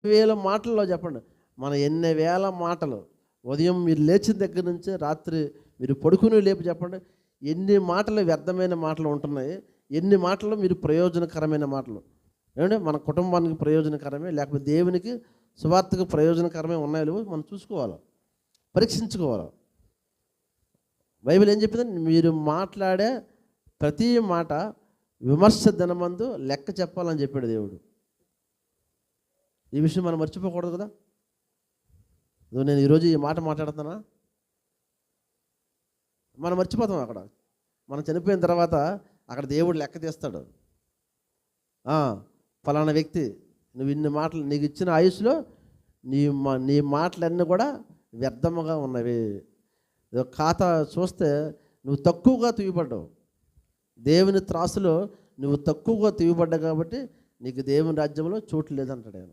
వేల మాటల్లో చెప్పండి, మన ఎన్ని వేల మాటలు ఉదయం మీరు లేచిన దగ్గర నుంచి రాత్రి మీరు పడుకుని లేపు చెప్పండి, ఎన్ని మాటలు వ్యర్థమైన మాటలు ఉంటున్నాయి, ఎన్ని మాటలు మీరు ప్రయోజనకరమైన మాటలు. ఏమంటే మన కుటుంబానికి ప్రయోజనకరమే, లేకపోతే దేవునికి సువార్తకు ప్రయోజనకరమే ఉన్నాయో లేవో మనం చూసుకోవాలి, పరీక్షించుకోవాలి. బైబిల్ ఏం చెప్పిందంటే, మీరు మాట్లాడే ప్రతి మాట విమర్శ దినమందు లెక్క చెప్పాలని చెప్పాడు దేవుడు. ఈ విషయం మనం మర్చిపోకూడదు కదా. నేను ఈరోజు ఈ మాట మాట్లాడుతున్నా, మనం మర్చిపోతాం. అక్కడ మనం చనిపోయిన తర్వాత అక్కడ దేవుడు లెక్క తీస్తాడు. ఫలానా వ్యక్తి, నువ్వు ఇన్ని మాటలు, నీకు ఇచ్చిన ఆయుష్లో నీ మాటలన్నీ కూడా వ్యర్థముగా ఉన్నవి. ఖాతా చూస్తే నువ్వు తక్కువగా తూయబడ్డావు, దేవుని త్రాసులో నువ్వు తక్కువగా తూయబడ్డావు, కాబట్టి నీకు దేవుని రాజ్యంలో చోటు లేదంటాడు ఆయన.